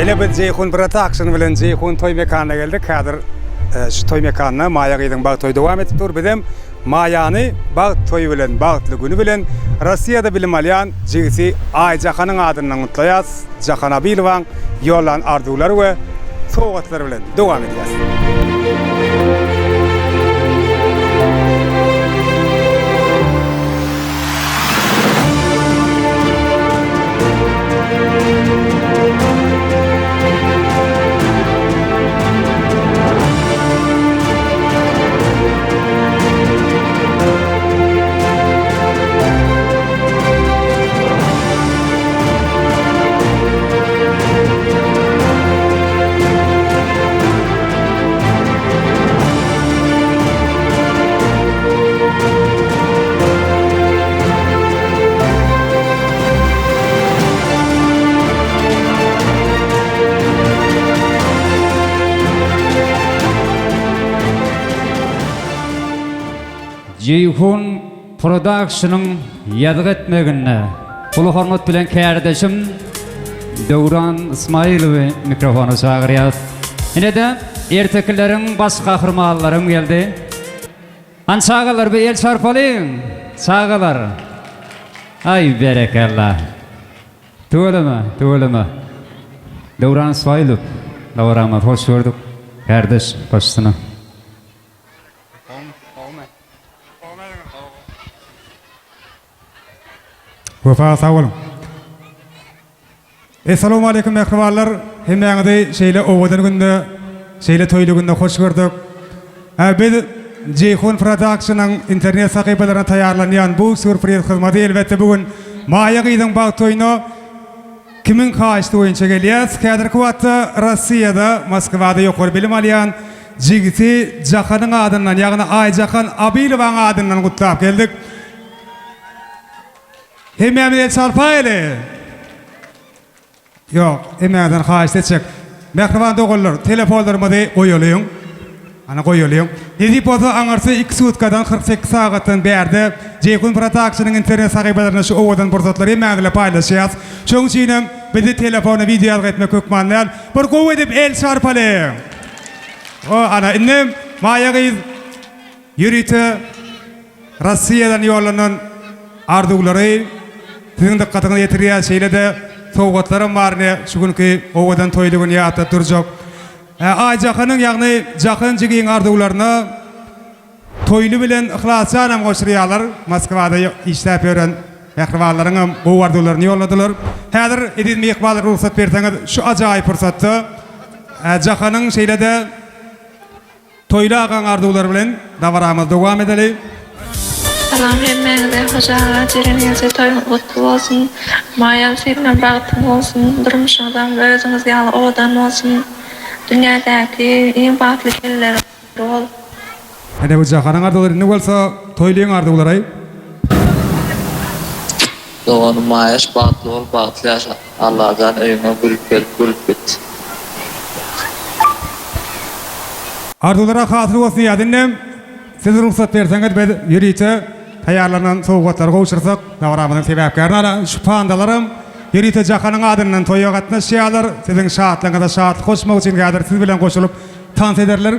Yine bir Ceyhun Production bilen Ceyhun toy mekanına geldik. Hazır şu toy mekanına Maya Gıydın bağ toy devam etip dur. Bizim Maya'nı bağ toy bilen, bağıtlı günü bilen Rossiyada bilim alayan Jigisi Ayjakan'ın adından mutlayaz. Jakan Abilvan yollan ardular ve soğukatlar bilen devam edeceğiz. Ceyhun Production'ın yadık etmegine ulu hormat bilen kardeşim Döwran İsmailowy mikrofonu çağırýar. Yine de erteklerin bas kahramanlarım geldi. Çağalar bir el çarpalayın. Çağalar. Ay berekallah. Tuğulama. Döwran İsmailow. Döwran'a hoş gördük. Kardeş başına. Vefa sağ olun. Esselamu aleyküm mekravarlar. Hemeňizi şeýle owadan günde, şeýle toýly günde hoş gördük. Biz Ceyhun Production'ın internet sahypalaryna taýarlanýan bu sürpriz hyzmaty elbetde bugün Maya Gıydın bağ toýuny kimin kaçtı boýunça gelýär. Kädirki wagtda Rossiýada, Moskwada ýokary bilim alýan Jigisi Jakanyň adyndan, ýagny Ayjakan Abilowyň adyndan gutlap geldik. Hemeňe çarpaýly. Yok, hemeňden haýyş etjek. Mehriban dogullar, telefonlarymyzy goýalyň. Ana goýalyň. Edi bolsa aňarsy 2 sutkadan 48 sagatdan bärde Ceyhun Production'ın internet sahypalaryna şu owadan bursatlary hemeňle paýlaşýar. Şoň üçin bizi telefona video etmek hökmanlar. Bir gowy edip el çarpalyň. O ana innem Maya Gıydın ýürite Rossiýadan ýollanan ardugulary sizin dikkatyňizi ýetirýär şeýle de sowgatlarym barny şu günki owadan toýly gün ýa-da durjak. Ayjakanyň ýagny Jakan Jigiň ardugularyna toýly bilen ihlasçanam goşurýarlar. Moskwada işläp ýören ähriwalaryň bu ardugularyny ýolladylar. Häzir edin mehmanlar ruhsat berseňiz şu ajaýyp fursatda Jakanyň şeýle de toýly agan ardugulary bilen dawaramyz dowam edeli. Salam hemmeňize hoşağa jireniňizde toýuň gutly bolsun. Maya seňden bagtyň bolsun, durmuşyňyzdan we özüňiz ýaly owadan bolsun. Dünýädäki iň bagtly keller bol. Hede bu Jakanyň ardugulary ne bolsa toýlyň ardugulary. Doğanın maaş bağlı ol, bağlı yaşa. Allah'dan evime gülüp bit. Ardulara hatırı olsun yadınnem. Siz ruhsat verseňiz biz ýürite taýarlanan sowgatlar gowşursak, dawramynyň sebäpkärine şu pandalarym ýürite Jakanyň adyndan toýa gatnaşýarlar. Siziň şatlygyňyza şatlyk goşmak üçin gadyr siz bilen goşulyp tans ederler.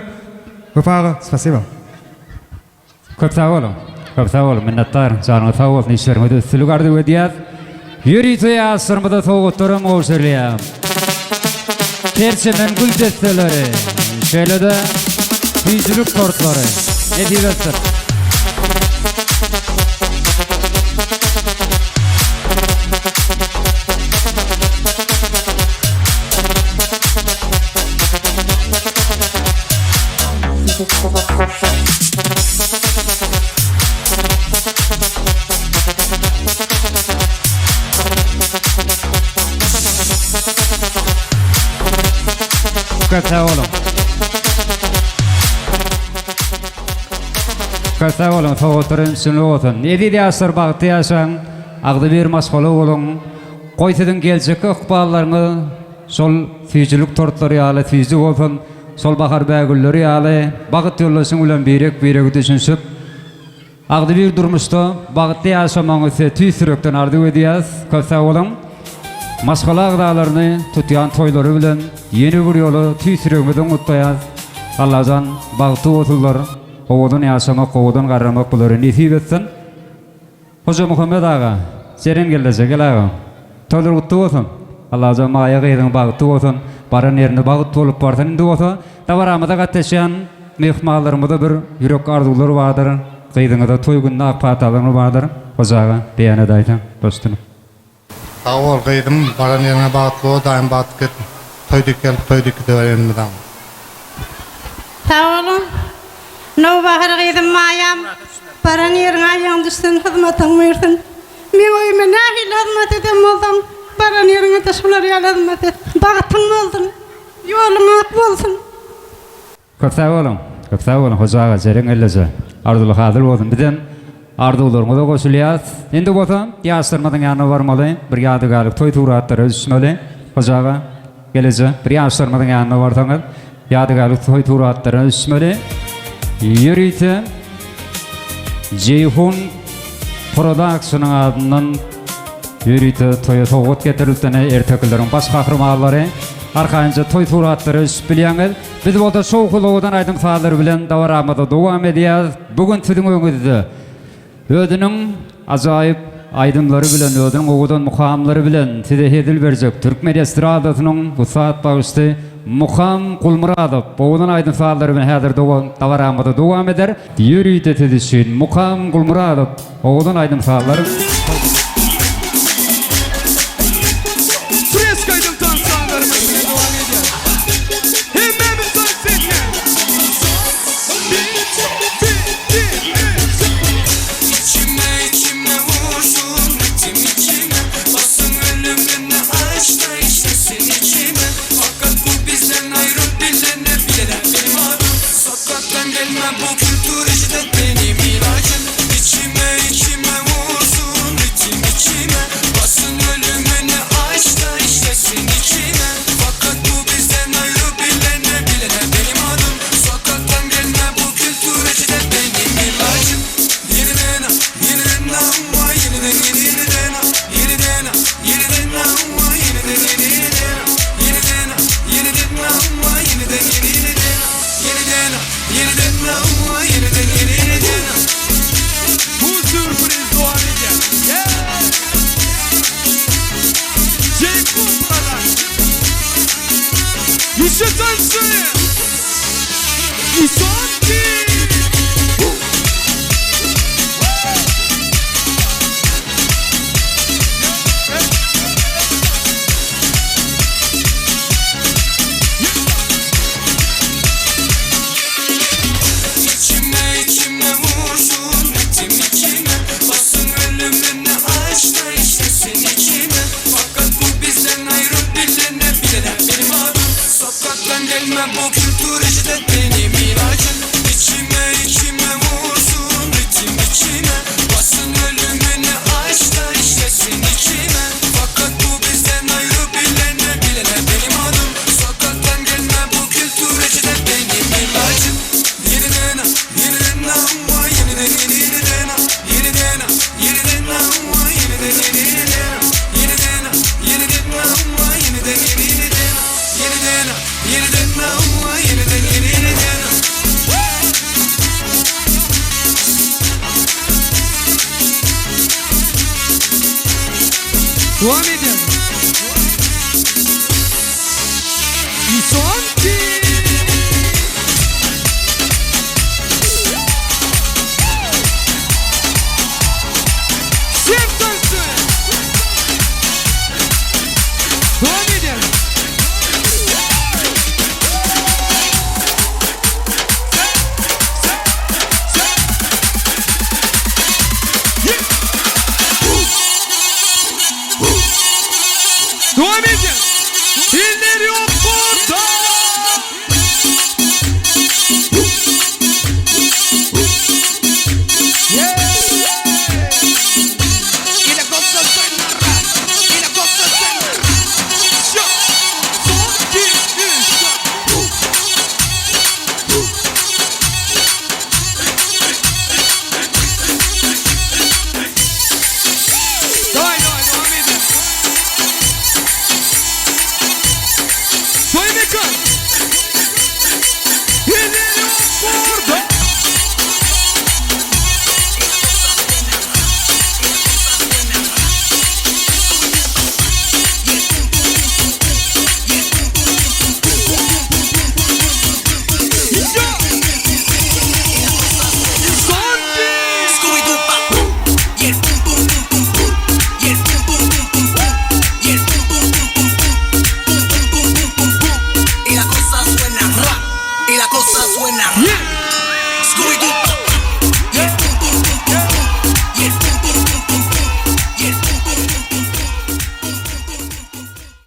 Wefaga, spasiba. Köp sağ olun, minnettar. Canıňyz sağ bolsun, işleriniz üstünlük ardy edýär. Ýürite ýasyrmyda sowgatlarym gowşurýar. Terçemen gül desteleri, şöyle de büyücülük tortları. Ne diyorsun? Köse olun, soğuturun, sünü olun. Edi de asır bağıtı yaşan, ağdı bir maskolu olun. Koytudun gelecek ıkballarını, sol füzülük tortları ýaly füzü olsun, sol bakar bägülleri ýaly, bağıt yollasın ulan birek düşünsüp, ağdı bir durmuşda, bağıtı yaşamaňyzy tüýsürekden ardy edýäs, köse olun. maskala agdalaryny tutýan toýlary bilen ýeni bir ýoly tüýsüregmeden gutlaýar. Allah'tan bagty otullar, owadan ýaşamak, owadan garramak bulary nisip etsin. Hoca Muhammed ağa, seren gelse gel ağa. Toýlar gutly bolsun. Allah'tan maýa gyýdyň bagty bolsun. Baran ýerine bagyt bolup barsan indi bolsa, tawaramyda gatnaşan mehmanlarymyzda bir ýürek arzular bardyr. Gyýdyňyzda toý gününe akpatalyny bardyr. Hoca ağa, beýan edaýsan, dostum. Awal gyýdym, baran ýerine bagtly daim batyp ketdim. Toýdyk gelip toýdyk döwrenmeden. Sağolun. No bahar gyýdym maýam. Baran ýerine ýan düşsün, hyzmatyň bersin. Men oýma nähil hyzmat edem bolsam, baran ýerine de şular ýalanmat et. Bagtyň bolsun. Ýolum ak bolsun. Köp sağ olun, hoca ağa, seren gelse. Arzuly hazyr bolsun. Bizden arzuwlaryňyz da goşulýar. Endi bolsa, ýaşdyrmadan ýanyna barmaly, bir ýadygarlyk toý turatlary düşmeli. Hoca ağa, gelese, bir ýaşdyrmadan ýanyna barsaňyz, ýadygarlyk toý turatlary düşmeli. Ýürüýte Ceyhun Production'ın adından Ýürüýte toýa sogat getirilden erteklerin baş gahrymallary arkaňça toý turatlary düşmeli. Biz bolda şowkulawdan aýdym faýdalary bilen dawaramada dowam edýär. Bugün siziň öňüňizde özüniň ajaýyp aýdymlary bilen, özüniň owadan mukamlary bilen size hedil berjek Türkmen estradasynyň bu saat bagysty Muham Gulmuradov owadan aýdym faýdalary bilen häzir dawaramada dowam eder. Ýürüýte tedişin Muham Gulmuradov owadan aýdym faýdalary Devam edelim. İson